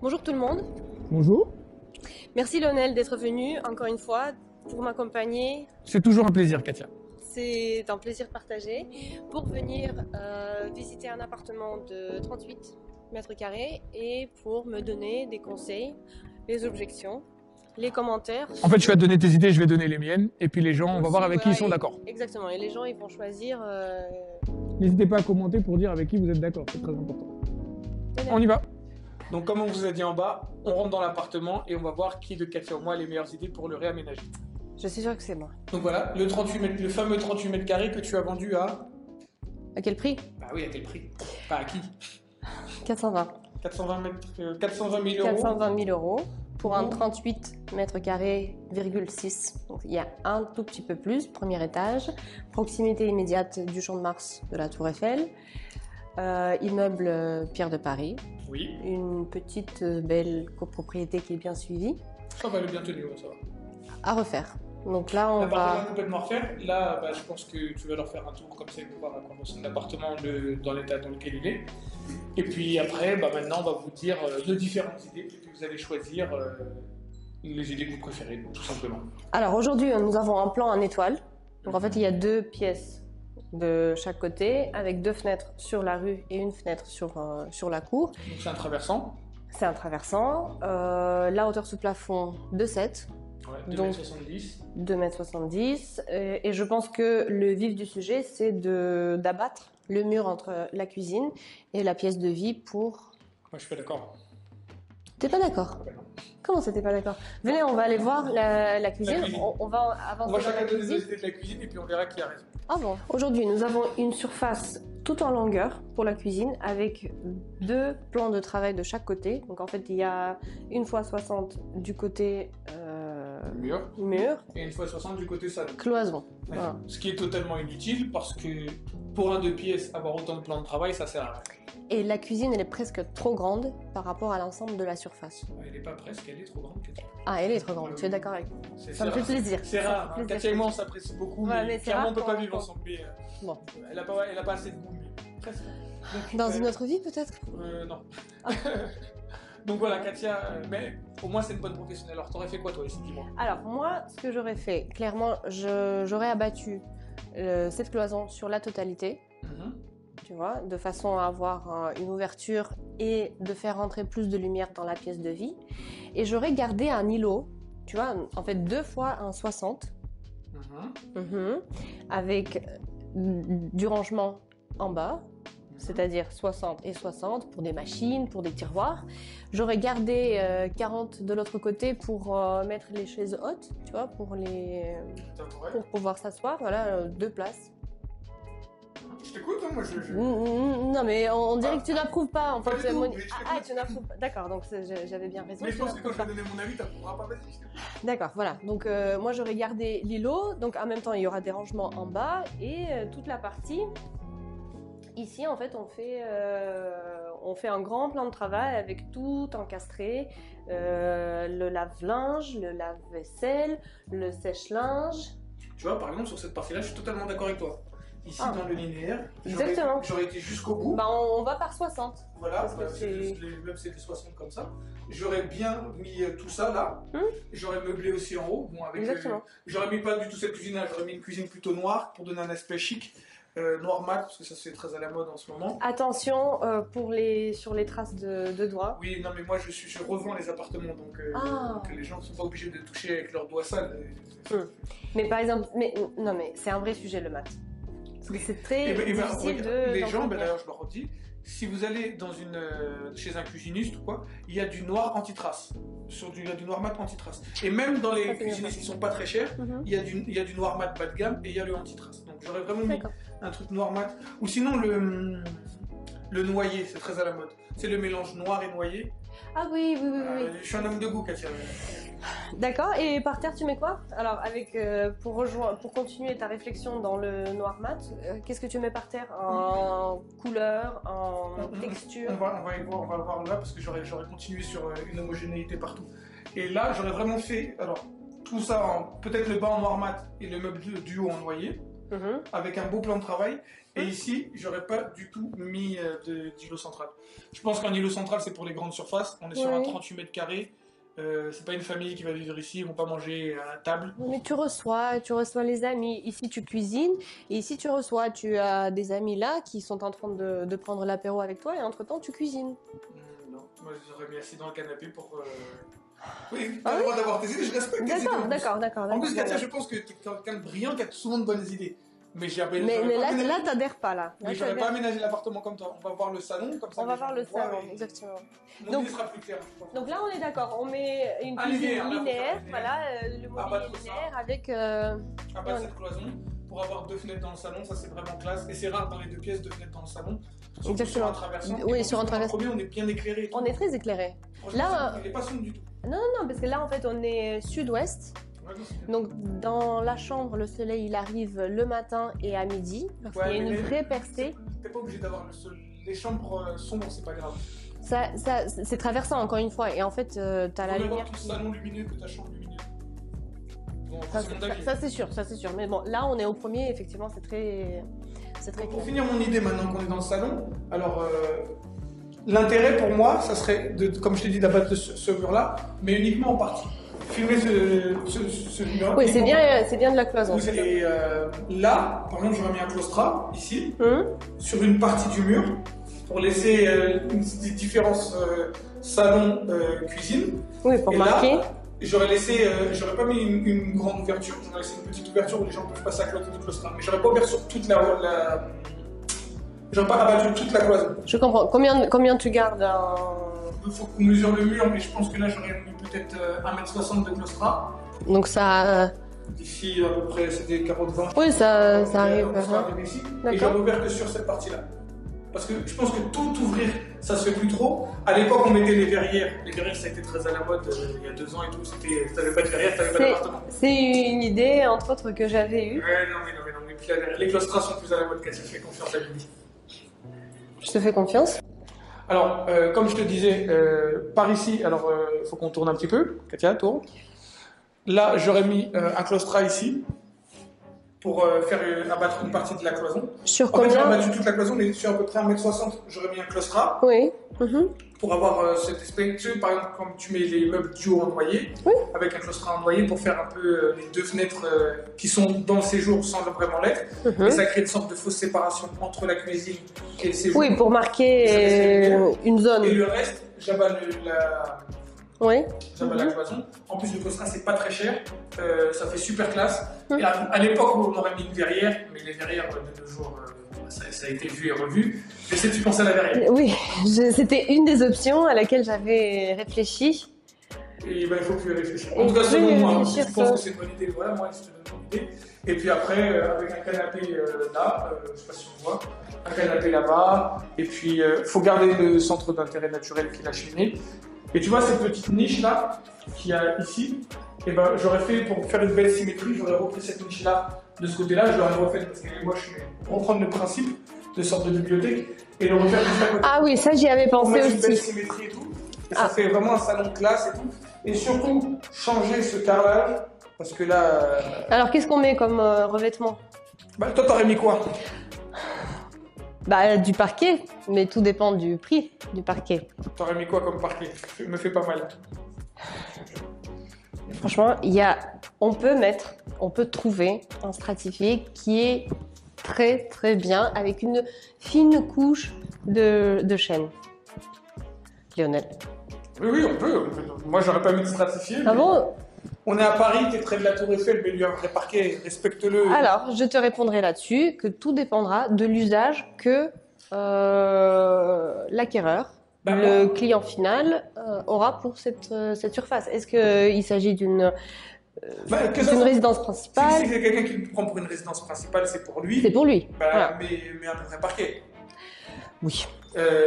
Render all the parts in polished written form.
Bonjour tout le monde. Bonjour. Merci Lionel d'être venu encore une fois pour m'accompagner. C'est toujours un plaisir, Katia. C'est un plaisir partagé pour venir visiter un appartement de 38 mètres carrés et pour me donner des conseils, les objections, les commentaires. En fait, je vais te donner tes idées, je vais donner les miennes, et puis les gens, on va voir avec qui ils sont et- d'accord. Exactement, et les gens ils vont choisir. N'hésitez pas à commenter pour dire avec qui vous êtes d'accord, c'est très important. Lionel. On y va. Donc comme on vous a dit en bas, on rentre dans l'appartement et on va voir qui de Katia ou moi a les meilleures idées pour le réaménager. Je suis sûre que c'est moi. Donc voilà, le fameux 38 mètres carrés que tu as vendu à... À quel prix? Bah oui, à quel prix? Pas à qui? 420. 420 000 euros. 420 000 euros pour un 38 mètres carrés, 6. Donc, il y a un tout petit peu plus, premier étage, proximité immédiate du Champ de Mars de la Tour Eiffel, immeuble Pierre de Paris, Oui, une petite belle copropriété qui est bien suivie, ça va, le bien tenu, ça va. à refaire. Donc là, on L'appartement va... est complètement refaire. Là, bah, je pense que tu vas leur faire un tour comme ça, ils vont voir à quoi ressemble l'appartement dans l'état dans lequel il est. Et puis après, bah, maintenant, on va vous dire nos différentes idées, et puis vous allez choisir les idées que vous préférez, tout simplement. Alors aujourd'hui, nous avons un plan en étoile. Donc en fait, il y a deux pièces de chaque côté, avec deux fenêtres sur la rue et une fenêtre sur la cour. Donc c'est un traversant. C'est un traversant. La hauteur sous plafond de 7, Ouais, Donc, 2,70 m. 2,70 m. Et je pense que le vif du sujet, c'est d'abattre le mur entre la cuisine et la pièce de vie pour... Moi, je suis pas d'accord. T'es pas d'accord? Ouais, non. Comment ça, t'es pas d'accord? Venez, on va aller voir la cuisine. La cuisine. On va avancer On va dans la chacun donner nos cuisine. idées de la cuisine et puis on verra qui a raison. Ah bon. Aujourd'hui, nous avons une surface tout en longueur pour la cuisine avec deux plans de travail de chaque côté. Donc en fait, il y a une fois 60 du côté Mur. mur, Et une fois 60 du côté salon. cloison. Ouais. Voilà. Ce qui est totalement inutile parce que pour un 2 pièces, avoir autant de plans de travail, ça sert à rien. Et la cuisine, elle est presque trop grande par rapport à l'ensemble de la surface. Elle est pas presque, elle est trop grande. Katia. Ah, elle est trop grande, tu es d'accord avec moi? C'est Ça me fait rare. plaisir. C'est Ça me rare. fait Hein. plaisir. Katia et moi, on s'apprécie beaucoup, Ouais, mais mais c'est clairement, rare on peut pas qu'on- vivre ensemble. Mais, Bon. elle a pas assez de goût, mais presque. Donc, Dans une autre vie, peut-être? Non. Donc voilà, Katia, mais au moins c'est une bonne professionnelle. Alors t'aurais fait quoi toi ici, dis-moi? Alors, moi, ce que j'aurais fait, clairement, j'aurais abattu cette cloison sur la totalité. Tu vois, de façon à avoir une ouverture et de faire rentrer plus de lumière dans la pièce de vie. Et j'aurais gardé un îlot, tu vois, en fait 2 fois un 60, avec du rangement en bas, c'est-à-dire 60 et 60 pour des machines, pour des tiroirs. J'aurais gardé 40 de l'autre côté pour mettre les chaises hautes, tu vois, pour pouvoir s'asseoir, voilà, 2 places. Je t'écoute, hein, moi je... Non, mais on dirait que tu n'approuves pas. En Pas fait, du tout, Moni- mais je t'écoute. tu n'approuves pas. D'accord, donc j'avais bien raison. Mais je tu pense que quand n'approuves je vais pas. donner mon avis, t'apprendras pas, vas-y, je t'écoute. D'accord, voilà. Donc moi j'aurais gardé l'îlot. Donc en même temps, il y aura des rangements en bas et toute la partie. Ici, en fait, on fait un grand plan de travail avec tout encastré, le lave-linge, le lave-vaisselle, le sèche-linge. Tu vois, par exemple, sur cette partie-là, je suis totalement d'accord avec toi. Ici, Ah. dans le linéaire, Exactement. j'aurais été jusqu'au bout. Bah, on va par 60. Voilà, parce que bah, c'est- juste les meubles c'était 60 comme ça. J'aurais bien mis tout ça là. J'aurais meublé aussi en haut. Bon, avec, Exactement. j'aurais mis pas du tout cette cuisine-là, j'aurais mis une cuisine plutôt noire pour donner un aspect chic. Noir mat, parce que ça c'est très à la mode en ce moment. Attention sur les traces de doigts. Oui, non mais moi je revends les appartements, donc que les gens ne sont pas obligés de toucher avec leurs doigts sales. Mais par exemple, non mais c'est un vrai sujet le mat. Parce que c'est très difficile de. Les d'en gens, faire. ben, d'ailleurs je leur redis, si vous allez chez un cuisiniste ou quoi, il y a du noir anti-trace. Il y a du noir mat anti-trace. Et même dans les Ça, c'est cuisinistes qui sont pas très chers, Mhm. il y a du noir mat bas de gamme et il y a le anti-trace. Donc j'aurais vraiment mis D'accord. un truc noir mat. Ou sinon le noyer, c'est très à la mode. C'est le mélange noir et noyer. Ah oui, oui, oui, oui. Je suis un homme de goût, Katia. D'accord. Et par terre, tu mets quoi? Alors, pour continuer ta réflexion dans le noir mat, qu'est-ce que tu mets par terre? En couleur, en texture? On va le voir là parce que j'aurais continué sur une homogénéité partout. Et là, j'aurais vraiment fait, alors, tout ça, peut-être le bas en noir mat et le meuble du haut en noyer, Mhm. avec un beau plan de travail. Et ici, j'aurais pas du tout mis d'îlot central. Je pense qu'un îlot central, c'est pour les grandes surfaces. On est sur un 38 mètres carrés. C'est pas une famille qui va vivre ici, ils vont pas manger à table. Mais tu reçois les amis. Ici, tu cuisines et ici, tu reçois. Tu as des amis là qui sont en train de prendre l'apéro avec toi et entre-temps, tu cuisines. Non, moi, j'aurais mis assis dans le canapé pour. Oui, t'as le droit d'avoir tes idées, je respecte tes idées. D'accord. En plus, Katia, je pense que tu es quelqu'un de brillant qui a souvent de bonnes idées. Mais là, t'adhères pas là. Mais j'aurais pas aménagé l'appartement comme toi. On va voir le salon comme ça. On va voir le salon, exactement. Mon idée sera plus claire, je pense. Donc là, on est d'accord. On met une cuisine linéaire, voilà, le mobilier linéaire avec. Abattre cette cloison pour avoir 2 fenêtres dans le salon, ça c'est vraiment classe. Et c'est rare dans les 2 pièces, 2 fenêtres dans le salon. Exactement. Sur un traversant. Oui, sur un traversant. Premier, on est bien éclairé. On est très éclairé. Là, il n'est pas sombre du tout. Non, parce que là, en fait, on est sud-ouest. Donc dans la chambre, le soleil il arrive le matin et à midi parce qu'il y a une vraie percée. T'es pas obligé d'avoir les chambres sombres, c'est pas grave. Ça c'est traversant encore une fois et en fait t'as la lumière. Ton salon lumineux que ta chambre lumineuse. Bon, ça c'est sûr. Mais bon, là on est au premier, effectivement c'est très clair. Pour finir mon idée maintenant qu'on est dans le salon, alors l'intérêt pour moi, ça serait comme je t'ai dit d'abattre ce mur-là, mais uniquement en partie. Filmer ce mur. Oui, c'est bien de la cloison. Et là, par exemple, j'aurais mis un claustrat ici, sur une partie du mur, pour laisser des différences salon-cuisine. Oui, pour marquer. Là, j'aurais pas mis une grande ouverture, j'aurais laissé une petite ouverture où les gens peuvent passer à côté du claustrat. Mais j'aurais pas ouvert sur toute j'aurais pas abattu toute la cloison. Je comprends. Combien tu gardes Il faut qu'on mesure le mur, mais je pense que là j'aurais mis peut-être 1,60 m de claustrat. Donc ça. D'ici à peu près, c'est des carreaux de 20. Oui, ça arrive. Ici. Et j'aurais ouvert que sur cette partie-là. Parce que je pense que tout ouvrir, ça se fait plus trop. À l'époque, on mettait les verrières. Les verrières, ça a été très à la mode il y a 2 ans et tout. T'avais pas de verrières, t'avais pas d'appartement. C'est une idée, entre autres, que j'avais eue. Ouais, non. Mais puis les claustras sont plus à la mode qu'à se faire confiance à Lily. Je te fais confiance. Alors, comme je te disais, par ici, alors il faut qu'on tourne un petit peu. Katia, tourne. Là, j'aurais mis un claustrat ici pour faire abattre une partie de la cloison. Sur combien? J'aurais abattu toute la cloison, mais sur à peu près 1,60 m, j'aurais mis un claustrat. Oui. Pour avoir cette espèce, par exemple, comme tu mets les meubles duo en noyer, avec un claustrat en noyer pour faire un peu les 2 fenêtres qui sont dans le séjour sans vraiment l'être. Et ça crée une sorte de fausse séparation entre la cuisine et le séjour. Oui, pour marquer une zone. Et le reste, j'abat la cloison. En plus, le claustrat, c'est pas très cher. Ça fait super classe. Et à l'époque, on aurait mis une verrière, mais les verrières de nos jours, ça a été vu et revu. J'essaie de penser à la verrière. Oui, c'était une des options à laquelle j'avais réfléchi. Et il faut plus y réfléchir. En tout cas, selon moi, je pense que c'est une bonne idée. Voilà, moi, c'est une bonne idée. Et puis après, avec un canapé là, je sais pas si on voit, un canapé là-bas. Et puis, il faut garder le centre d'intérêt naturel qui est la cheminée. Et tu vois cette petite niche là qu'il y a ici, et ben j'aurais fait pour faire une belle symétrie, j'aurais repris cette niche là de ce côté-là, je l'aurais refait parce qu'elle est moche, mais pour reprendre le principe de sorte de bibliothèque et le refaire juste à côté. Ah oui, ça j'y avais pensé aussi. Une belle symétrie et tout, et ça fait vraiment un salon de classe et tout. Et surtout changer ce carrelage parce que là. Alors qu'est-ce qu'on met comme revêtement? Bah toi t'aurais mis quoi? Bah, du parquet, mais tout dépend du prix du parquet. T'aurais mis quoi comme parquet? Me fait pas mal. Franchement, on peut trouver un stratifié qui est très très bien avec une fine couche de chêne. Lionel. Oui, on peut. Moi, j'aurais pas mis de stratifié. Ah bon? On est à Paris, t'es près de la Tour Eiffel, mais lui un vrai parquet, respecte-le. Alors, je te répondrai là-dessus que tout dépendra de l'usage que l'acquéreur, le client final, aura pour cette surface. Est-ce qu'il s'agit d'une résidence principale? Si c'est quelqu'un qui le prend pour une résidence principale, c'est pour lui. C'est pour lui. Voilà. Mais un vrai parquet. Oui.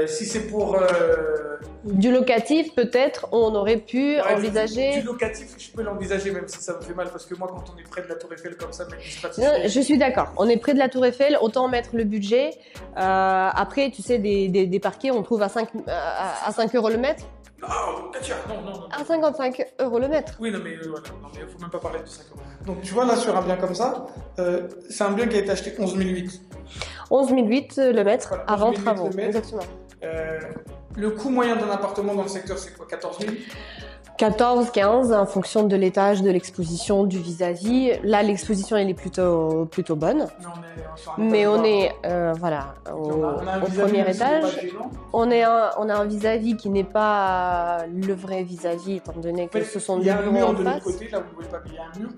Si c'est pour du locatif, peut-être on aurait pu envisager. Du locatif, je peux l'envisager même si ça me fait mal parce que moi, quand on est près de la Tour Eiffel comme ça, je suis d'accord. On est près de la Tour Eiffel, autant mettre le budget. Après, tu sais, des parquets, on trouve à 5 € le mètre. Oh, Katia, non. À 55 € le mètre. Oui, non, mais voilà, non, mais faut même pas parler de ça. Donc, tu vois, là, sur un bien comme ça, c'est un bien qui a été acheté 11 008. 11 008 le mètre Voilà, avant 11 008 travaux. le mètre. Exactement. Le coût moyen d'un appartement dans le secteur, c'est quoi? 14 000? 14, 15, en fonction de l'étage, de l'exposition, du vis-à-vis. Là, l'exposition, elle est plutôt bonne. Mais on est, voilà, au premier étage. On a un vis-à-vis qui n'est pas le vrai vis-à-vis, étant donné que ce sont des bureaux en face. Il y a un mur de l'autre côté, là, vous ne voyez pas, mais il y a un mur.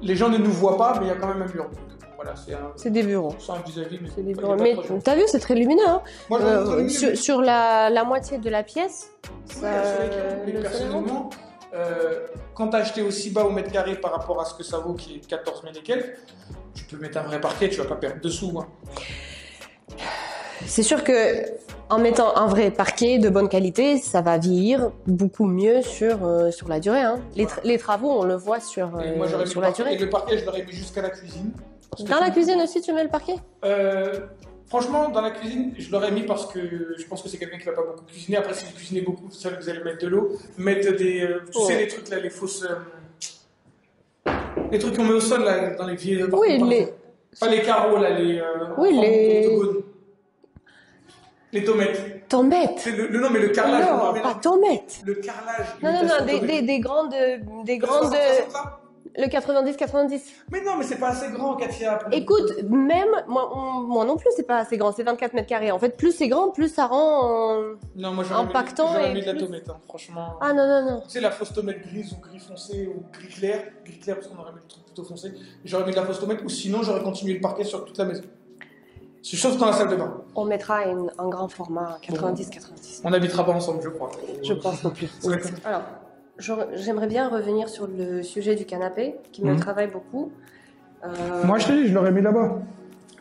Les gens ne nous voient pas, mais il y a quand même un mur. Voilà, c'est des bureaux. C'est un vis-à-vis, mais c'est des bureaux. Mais t'as vu, c'est très lumineux. Hein. Moi, sur la moitié de la pièce. Oui, mais personnellement, quand tu as acheté aussi bas au mètre carré par rapport à ce que ça vaut, qui est 14 000 et quelques, tu peux mettre un vrai parquet, tu vas pas perdre dessous. Hein. C'est sûr que en mettant un vrai parquet de bonne qualité, ça va vieillir beaucoup mieux sur la durée. Hein. Les travaux, on le voit sur la durée. Et le parquet, je l'aurais mis jusqu'à la cuisine. Dans la cuisine aussi, tu mets le parquet? Franchement, dans la cuisine, je l'aurais mis parce que je pense que c'est quelqu'un qui va pas beaucoup cuisiner. Après, si vous cuisinez beaucoup, vous savez que vous allez mettre de l'eau, mettre des, tu sais, les trucs là, les fausses, les trucs qu'on met au sol là, dans les vieux. Oui, pas les carreaux là, les tomates. Tomates. Non, mais le carrelage. Non, pas tomates. Le carrelage. Non, des grandes. Le 90-90. Mais non, mais c'est pas assez grand, Katia. Écoute, même moi non plus, c'est pas assez grand. C'est 24 mètres carrés. En fait, plus c'est grand, plus ça rend impactant. J'aurais mis de la tomate, hein, franchement. Ah non. Tu sais, la fausse tomate grise ou gris foncé ou gris clair. Gris clair, parce qu'on aurait mis le truc plutôt foncé. J'aurais mis de la fausse tomate ou sinon j'aurais continué le parquet sur toute la maison. C'est sauf dans la salle de bain. On mettra un grand format 90-90. On n'habitera pas ensemble, je crois. Je pense non plus. Alors. J'aimerais bien revenir sur le sujet du canapé, qui me travaille beaucoup. Moi, je l'aurais mis là-bas.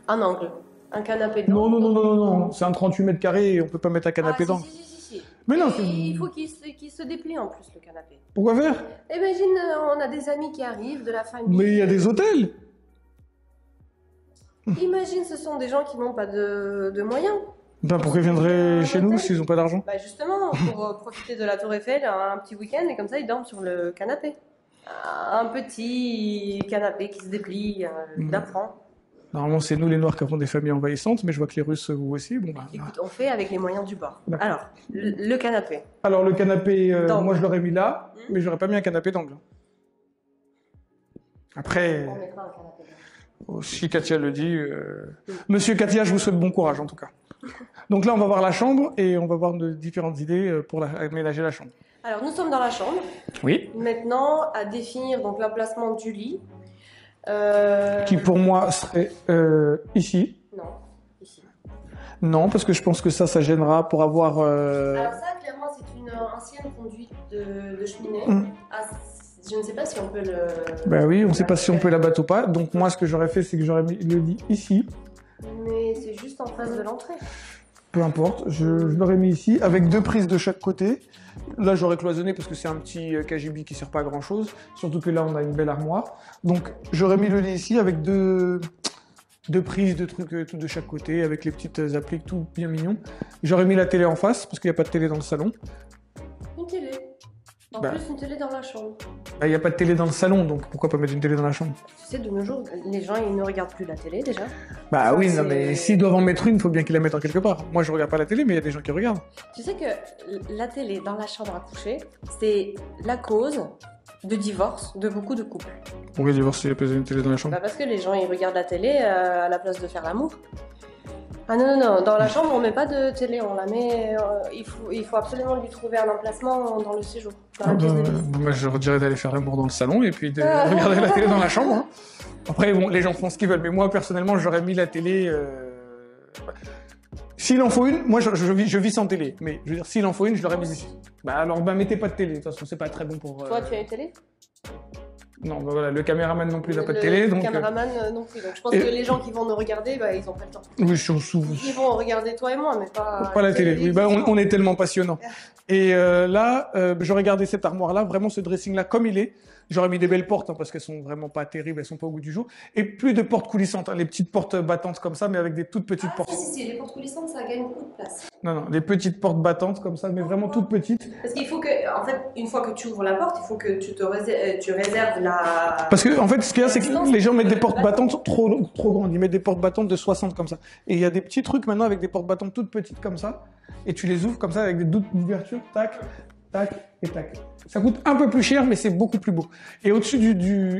Un angle. Un canapé d'angle. Non. C'est un 38 mètres carrés et on peut pas mettre un canapé d'angle. Si. Mais non, il faut qu'il se déplie en plus, le canapé. Pourquoi faire? Imagine, on a des amis qui arrivent de la famille. Mais il y a des hôtels. Imagine, ce sont des gens qui n'ont pas de moyens. Ben pourquoi ils viendraient chez nous s'ils n'ont pas d'argent? Bah justement, pour profiter de la Tour Eiffel, un petit week-end, et comme ça ils dorment sur le canapé. Un petit canapé qui se déplie d'apprend. Normalement c'est nous les Noirs qui avons des familles envahissantes, mais je vois que les Russes vous aussi. Bon, bah, écoute, on fait avec les moyens du bord. Alors, le canapé. Alors le canapé, moi je l'aurais mis là, mais j'aurais pas mis un canapé d'angle. Après, on mettra un canapé d'angle. Si Katia le dit, Monsieur Katia, je vous souhaite bon courage en tout cas. Donc là, on va voir la chambre et on va voir de différentes idées pour aménager la chambre. Alors, nous sommes dans la chambre. Oui. Maintenant, à définir donc l'emplacement du lit. Qui pour moi serait ici. Non, ici. Non, parce que je pense que ça gênera pour avoir... Alors ça, clairement, c'est une ancienne conduite de cheminée. Je ne sais pas si on peut le... Ben oui, on ne sait pas si on peut la battre ou pas. Donc moi, ce que j'aurais fait, c'est que j'aurais mis le lit ici. Mais c'est juste en face de l'entrée. Peu importe, je l'aurais mis ici, avec 2 prises de chaque côté. Là, j'aurais cloisonné parce que c'est un petit KGB qui sert pas à grand chose. Surtout que là, on a une belle armoire. Donc, j'aurais mis le lit ici avec deux prises de trucs tout de chaque côté, avec les petites appliques, tout bien mignon. J'aurais mis la télé en face, parce qu'il n'y a pas de télé dans le salon. Une télé. En plus, une télé dans la chambre. Il n'y a pas de télé dans le salon, donc pourquoi pas mettre une télé dans la chambre? Tu sais, de nos jours, les gens, ils ne regardent plus la télé, déjà. Bah ça, oui, non, mais s'ils doivent en mettre une, il faut bien qu'ils la mettent en quelque part. Moi, je regarde pas la télé, mais il y a des gens qui regardent. Tu sais que la télé dans la chambre à coucher, c'est la cause de divorce de beaucoup de couples. Pourquoi divorcer et poser une télé dans la chambre? Bah parce que les gens, ils regardent la télé à la place de faire l'amour. Ah non, dans la chambre on met pas de télé, on la met, il faut absolument lui trouver un emplacement dans le séjour, dans la pièce de lit. Moi je dirais d'aller faire l'amour dans le salon et puis de regarder la télé dans la chambre. Hein. Après bon, les gens font ce qu'ils veulent, mais moi personnellement j'aurais mis la télé... S'il en faut une, moi je vis sans télé, mais je veux dire s'il en faut une, je l'aurais mise ici. Bah alors mettez pas de télé, de toute façon c'est pas très bon pour... Toi tu as une télé? Non, bah voilà, le caméraman non plus n'a pas de télé. Le donc, caméraman non plus. Donc je pense et- que les gens qui vont nous regarder, bah, ils n'ont pas le temps. Oui, surtout. Ils vont regarder toi et moi, mais pas Pas la télé. Oui, bah, télévision. on est tellement passionnants. Et là, j'aurais gardé cette armoire-là, vraiment ce dressing-là comme il est. J'aurais mis des belles portes hein, parce qu'elles sont vraiment pas terribles, elles sont pas au goût du jour. Et plus de portes coulissantes, hein, les petites portes battantes comme ça, mais avec des toutes petites portes. Si, les portes coulissantes, ça gagne beaucoup de place. Non, des petites portes battantes comme ça, mais vraiment toutes petites. Parce qu'il faut que, en fait, une fois que tu ouvres la porte, il faut que tu réserves la. Parce que en fait, ce qu'il y a, c'est que les gens mettent des portes battantes trop grandes. Ils mettent des portes battantes de 60 comme ça. Et il y a des petits trucs maintenant avec des portes battantes toutes petites comme ça. Et tu les ouvres comme ça avec des doubles d'ouverture, tac, tac et tac. Ça coûte un peu plus cher, mais c'est beaucoup plus beau. Et au-dessus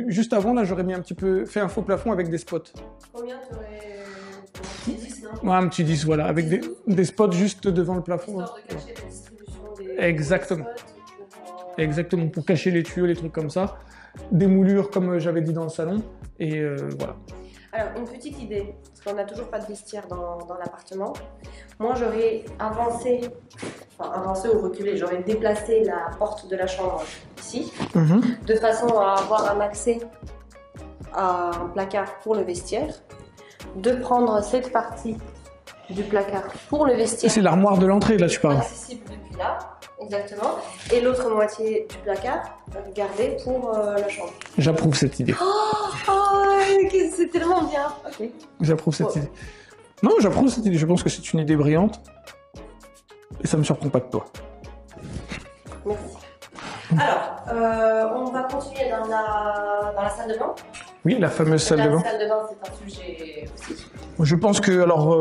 juste avant, là, j'aurais mis un petit peu, fait un faux plafond avec des spots. Combien tu aurais. Un petit 10, non? Ouais, un petit 10, voilà, avec des spots juste devant le plafond. Histoire de cacher la distribution des. Exactement. des spots pour, Exactement, pour cacher les tuyaux, les trucs comme ça. Des moulures, comme j'avais dit dans le salon. Et voilà. Alors, une petite idée, parce qu'on n'a toujours pas de vestiaire dans l'appartement. Moi, j'aurais avancé ou reculé, j'aurais déplacé la porte de la chambre ici, de façon à avoir un accès à un placard pour le vestiaire, de prendre cette partie du placard pour le vestiaire. C'est l'armoire de l'entrée, là, tu parles. Accessible depuis là, exactement, et l'autre moitié du placard gardée pour la chambre. J'approuve cette idée. C'est tellement bien. Ok. J'approuve cette idée. Non, j'approuve cette idée. Je pense que c'est une idée brillante. Et ça me surprend pas de toi. Merci. Alors, on va continuer dans la salle de bain. Oui, la fameuse salle de bain. La salle de bain, c'est un sujet aussi. Je pense que, alors,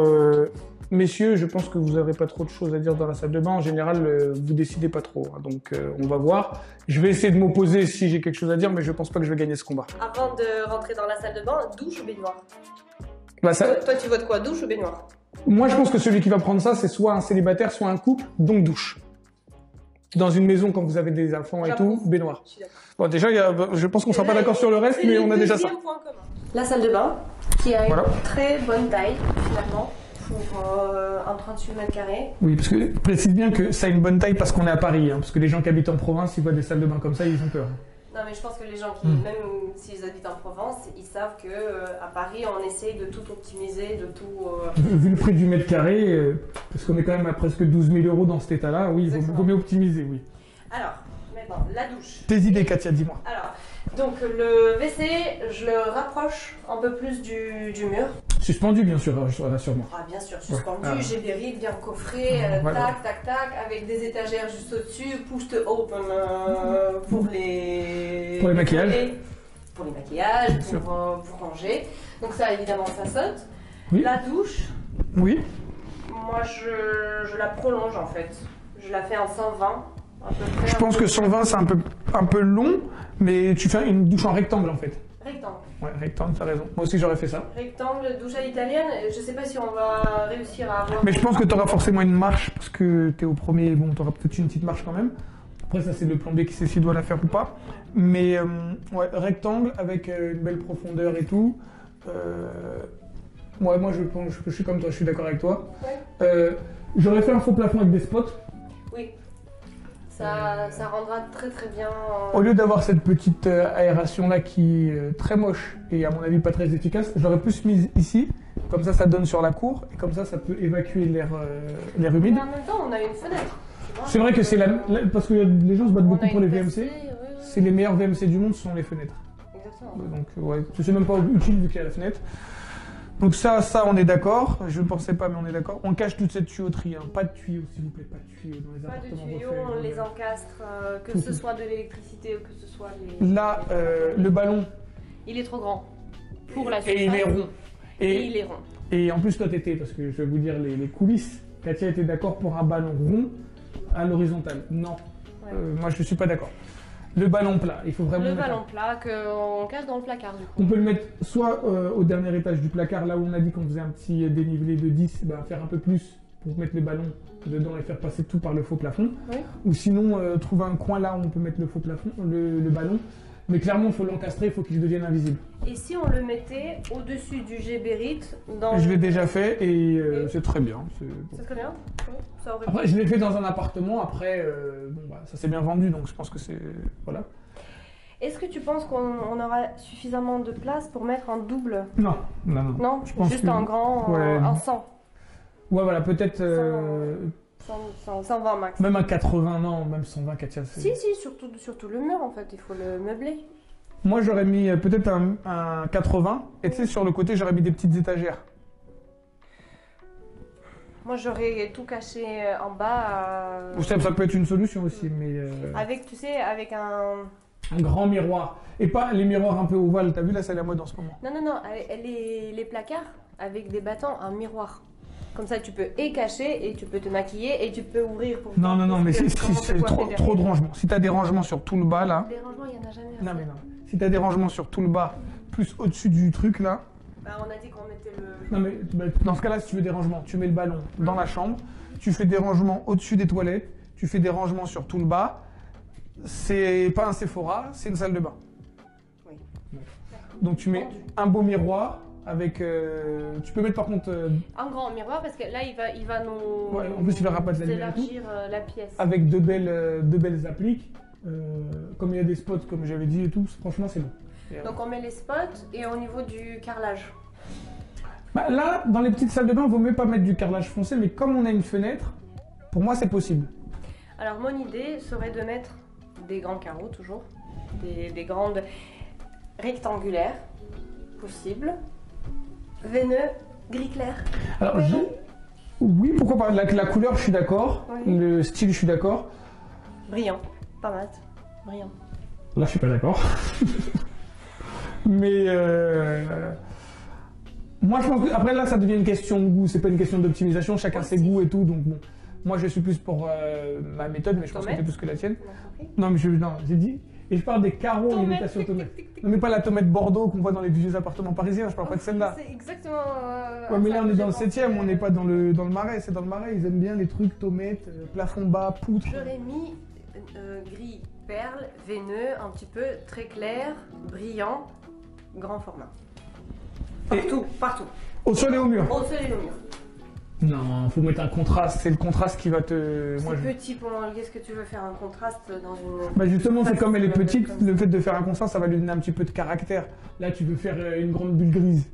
messieurs, je pense que vous n'aurez pas trop de choses à dire dans la salle de bain. En général, vous décidez pas trop. Hein. Donc, on va voir. Je vais essayer de m'opposer si j'ai quelque chose à dire, mais je pense pas que je vais gagner ce combat. Avant de rentrer dans la salle de bain, douche ou baignoire? Bah, ça... Toi, tu votes quoi, douche ou baignoire? Moi, je pense que celui qui va prendre ça, c'est soit un célibataire, soit un couple, donc douche. Dans une maison, quand vous avez des enfants et tout, baignoire. Je suis d'accord. Bon, déjà, je pense qu'on sera pas d'accord sur le reste, mais on a déjà ça. Point commun. La salle de bain, qui a Voilà. une très bonne taille, finalement, pour un 38 mètres carrés. Oui, parce que précise bien que ça a une bonne taille parce qu'on est à Paris, hein, parce que les gens qui habitent en province, ils voient des salles de bain comme ça, ils ont peur. Non, mais je pense que les gens qui, même s'ils habitent en Provence, ils savent que à Paris, on essaye de tout optimiser, de tout. Vu le prix du mètre carré, parce qu'on est quand même à presque 12 000 € dans cet état-là, oui, il vaut mieux optimiser, oui. Alors, maintenant, la douche. Tes idées, Katia, dis-moi. Alors, donc le WC, je le rapproche un peu plus du mur. Suspendu, bien sûr, rassure-moi. Ah, bien sûr, suspendu, Ouais. générique, bien coffré, Voilà. tac, tac, tac, avec des étagères juste au-dessus, push to open pour les... Pour les maquillages. Pour les maquillages, Bien sûr. pour ranger. Donc ça, évidemment, ça saute. Oui. La douche, Oui. moi, je la prolonge, en fait. Je la fais en 120, à peu près. Je pense que 120, c'est un peu long, mais tu fais une douche en rectangle, en fait. Rectangle. Ouais, rectangle, t'as raison. Moi aussi, j'aurais fait ça. Rectangle, douche à l'italienne, je sais pas si on va réussir à avoir... Mais je pense que tu auras forcément une marche, parce que tu es au premier, bon, tu auras peut-être une petite marche quand même. Après, ça, c'est le plombier qui sait s'il doit la faire ou pas. Mais, ouais, rectangle, avec une belle profondeur et tout. Ouais, moi, je suis comme toi, je suis d'accord avec toi. Ouais. J'aurais fait un faux plafond avec des spots. Oui. Ça rendra très très bien... Au lieu d'avoir cette petite aération-là qui est très moche et à mon avis pas très efficace, je l'aurais plus mise ici. Comme ça donne sur la cour et comme ça peut évacuer l'air humide. Mais en même temps, on a une fenêtre. C'est vrai que c'est parce que les gens se battent beaucoup pour les VMC. Oui. C'est les meilleurs VMC du monde, ce sont les fenêtres. Exactement. Donc ouais, c'est même pas utile vu qu'il y a la fenêtre. Donc ça on est d'accord. Je ne pensais pas, mais on est d'accord. On cache toute cette tuyauterie. Hein. Pas de tuyaux, s'il vous plaît, pas de tuyaux dans les Pas de appartements tuyaux, refaits. on les encastre, que Tout. ce soit de l'électricité ou que ce soit les... Là, le ballon. Il est trop grand pour la Et surface. il est rond. Et il est rond. Et en plus, toi, t'étais, parce que je vais vous dire les coulisses, Katia était d'accord pour un ballon rond à l'horizontale. Non, Ouais. moi, je suis pas d'accord. Le ballon plat, il faut vraiment Le mettre ballon plat qu'on cache dans le placard du coup. On peut le mettre soit au dernier étage du placard, là où on a dit qu'on faisait un petit dénivelé de 10, ben, faire un peu plus pour mettre les ballons dedans et faire passer tout par le faux plafond. Oui. Ou sinon, trouver un coin là où on peut mettre le faux plafond, le ballon. Mais clairement, il faut l'encastrer, il faut qu'il devienne invisible. Et si on le mettait au-dessus du G-Bérite dans... Je l'ai déjà fait et c'est très bien. C'est très bien. Oui, ça aurait Après, je l'ai fait dans un appartement. Après, bon, bah, ça s'est bien vendu, donc je pense que c'est voilà. Est-ce que tu penses qu'on aura suffisamment de place pour mettre un double? Non, non, non. Non, Je pense juste que- un grand, Ouais. un 100. Ouais, voilà, peut-être 120 max. même un 80, non, même 120, Katia. Si, surtout le mur en fait, il faut le meubler. Moi, j'aurais mis peut-être un 80, et tu sais, sur le côté, j'aurais mis des petites étagères. Moi j'aurais tout caché en bas. Ou ça peut être une solution aussi, mais Avec, tu sais, avec un. un grand miroir. Et pas les miroirs un peu ovales, t'as vu là, c'est la mode en ce moment. Non, avec les placards avec des battants, un miroir. Comme ça, tu peux cacher et tu peux te maquiller et tu peux ouvrir pour. Non, non, non, mais comment c'est te trop, coiffer trop de derrière. rangements. Si t'as des rangements sur tout le bas là. Des rangements, il n'y en a jamais. Non, mais non. Si t'as des rangements sur tout le bas, plus au-dessus du truc là. Bah, on a dit qu'on mettait le. Non, mais dans ce cas-là, si tu veux des rangements, tu mets le ballon dans la chambre, tu fais des rangements au-dessus des toilettes, tu fais des rangements sur tout le bas. C'est pas un Sephora, c'est une salle de bain. Oui. Donc tu mets un beau miroir avec. Tu peux mettre par contre. Un grand miroir parce que là, il va nous. Ouais, en plus, il verra pas de la lumière et tout. élargir la pièce. Avec deux belles appliques. Comme il y a des spots, comme j'avais dit et tout, franchement, c'est bon. Donc on met les spots et au niveau du carrelage. Bah, là, dans les petites salles de bain, il vaut mieux pas mettre du carrelage foncé, mais comme on a une fenêtre, pour moi, c'est possible. Alors mon idée serait de mettre des grands carreaux toujours, des grandes rectangulaires, possible, veineux, gris clair. Alors, Oui. oui, pourquoi pas. La couleur, je suis d'accord. Oui. Le style, je suis d'accord. Brillant, pas mat, brillant. Là, je suis pas d'accord. Mais moi, je pense que après là, ça devient une question de goût. C'est pas une question d'optimisation. Chacun ses goûts et tout. Donc bon, moi, je suis plus pour ma méthode, mais je pense que c'est plus que la tienne. Tu m'as compris? Non, mais non, j'ai dit. Et je parle des carreaux Tomate. imitation tomate. Non, mais pas la tomate Bordeaux qu'on voit dans les vieux appartements parisiens. Je parle pas de celle-là. C'est exactement. Ouais, mais là, on est dans le septième. 7e, on n'est pas dans le Marais. C'est dans le Marais. Ils aiment bien les trucs tomates, plafond bas, poutre. J'aurais mis gris perle, veineux, un petit peu très clair, brillant, grand format. Partout. Au sol et au mur. Au sol et au mur. Non, faut mettre un contraste. C'est le contraste qui va te. Moi, C'est petit pour moi. Qu'est-ce que tu veux faire un contraste dans une. Bah justement, c'est comme elle est petite, Comme ça. le fait de faire un contraste, ça va lui donner un petit peu de caractère. Là, tu veux faire une grande bulle grise.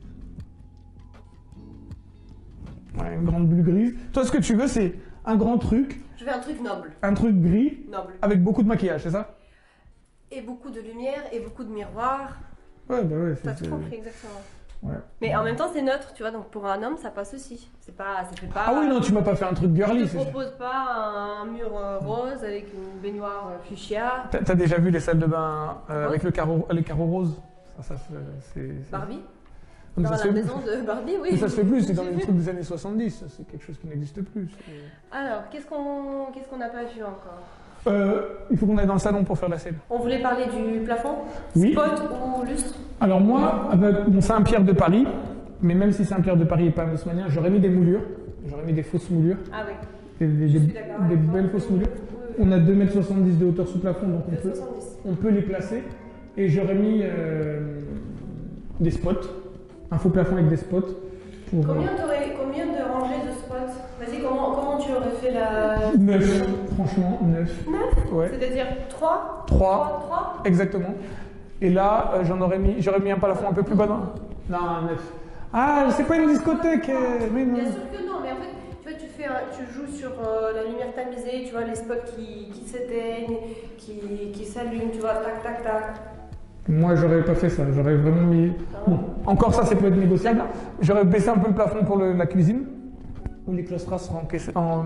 Ouais, une grande bulle grise. Toi, ce que tu veux, c'est un grand truc, Je veux un truc noble. un truc gris, Noble. avec beaucoup de maquillage, c'est ça? Et beaucoup de lumière et beaucoup de miroirs. Ouais, bah ouais. T'as tout compris, exactement. Ouais. Mais en même temps, c'est neutre, tu vois. Donc pour un homme, ça passe aussi. Ça fait pas. Ah oui, non, tu m'as pas fait un truc girly. Je te c'est ça. propose pas un mur rose avec une baignoire fuchsia. T'as déjà vu les salles de bain avec les carreaux roses? Ça, c'est. Barbie. Mais Dans ça la se fait maison de Barbie, oui. Mais ça se fait plus, c'est dans les trucs des années 70, ça, c'est quelque chose qui n'existe plus. Alors, qu'est-ce qu'on n'a pas vu encore? Il faut qu'on aille dans le salon pour faire la scène. On voulait parler du plafond? Oui. Spot ou lustre? Alors moi, bon, c'est un pierre de Paris, mais même si c'est un pierre de Paris et pas un haussmannien, j'aurais mis des moulures, j'aurais mis des fausses moulures, Ah oui. des suis d'accord avec toi. belles fausses moulures. Oui, On a 2,70 m de hauteur sous plafond, donc oui. 2,70. on peut les placer. Et j'aurais mis des spots, un faux plafond avec des spots. Pour, Combien de rangées de spots? Vas-y, comment tu aurais fait la... 9, franchement, 9. 9? Ouais. C'est-à-dire 3? 3, exactement. Et là, j'aurais mis un plafond un peu plus bas. Non, 9. Ah, c'est pas une discothèque. Oui, non. Bien sûr que non, mais en fait, tu vois, tu joues sur la lumière tamisée, tu vois, les spots qui s'éteignent, qui s'allument, tu vois, tac, tac, tac. Moi, j'aurais pas fait ça. J'aurais vraiment mis. Bon, encore ça, c'est peut être négociable. D'accord. J'aurais baissé un peu le plafond pour la cuisine, où les claustras seront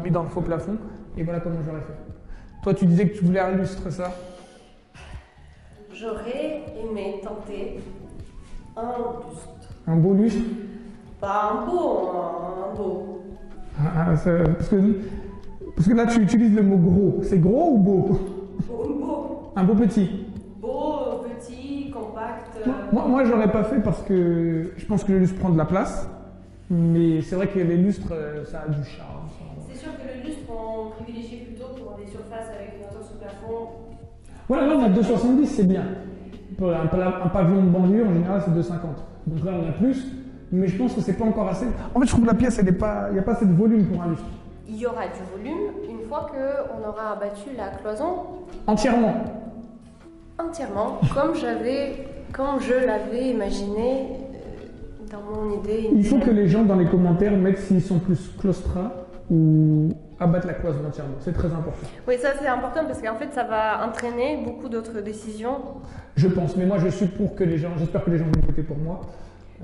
mis dans le faux plafond. Et voilà comment j'aurais fait. Toi, tu disais que tu voulais un lustre, ça? J'aurais aimé tenter un lustre. Un beau lustre? Pas un beau, un beau. Parce que là, tu utilises le mot gros. C'est gros ou beau? Beau. Un beau petit. Beau, petit, compact. Moi, j'aurais pas fait parce que je pense que le lustre prend de la place. Mais c'est vrai que les lustres, ça a du charme. C'est sûr que le lustre, on privilégie plutôt pour des surfaces avec une hauteur sous plafond. Voilà, là, on a 2,70, c'est bien. Pour un pavillon de banlieue, en général, c'est 2,50. Donc là, on a plus. Mais je pense que c'est pas encore assez. En fait, je trouve que la pièce, il n'y a pas assez de volume pour un lustre. Il y aura du volume une fois qu'on aura abattu la cloison. Entièrement. Entièrement, comme je l'avais imaginé dans mon idée. Il faut que les gens dans les commentaires mettent s'ils sont plus claustra ou abattre la cloison entièrement. C'est très important. Oui, ça c'est important parce qu'en fait ça va entraîner beaucoup d'autres décisions. Je pense, mais moi je suis pour que les gens, j'espère que les gens vont voter pour moi.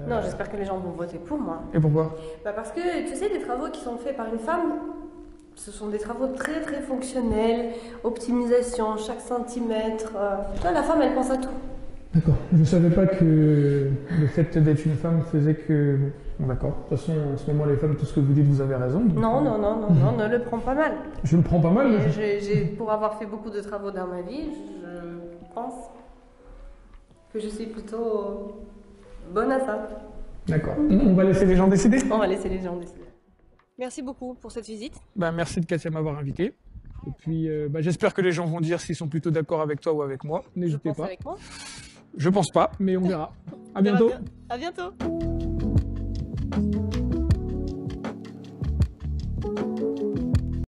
Non, j'espère que les gens vont voter pour moi. Et pourquoi? Parce que tu sais, les travaux qui sont faits par une femme, ce sont des travaux très très fonctionnels, optimisation, chaque centimètre. Toi, la femme, elle pense à tout. D'accord. Je ne savais pas que le fait d'être une femme faisait que... Bon, d'accord. De toute façon, en ce moment, les femmes, tout ce que vous dites, vous avez raison. Donc... Non, ne le prends pas mal. Je le prends pas mal. Pour avoir fait beaucoup de travaux dans ma vie, je pense que je suis plutôt bonne à ça. D'accord. On va laisser les gens décider. On va laisser les gens décider. Merci beaucoup pour cette visite. Merci de Katia m'avoir invité. Et puis, j'espère que les gens vont dire s'ils sont plutôt d'accord avec toi ou avec moi. N'hésitez pas. Avec moi. Je pense pas, mais on verra. À bientôt. À bientôt.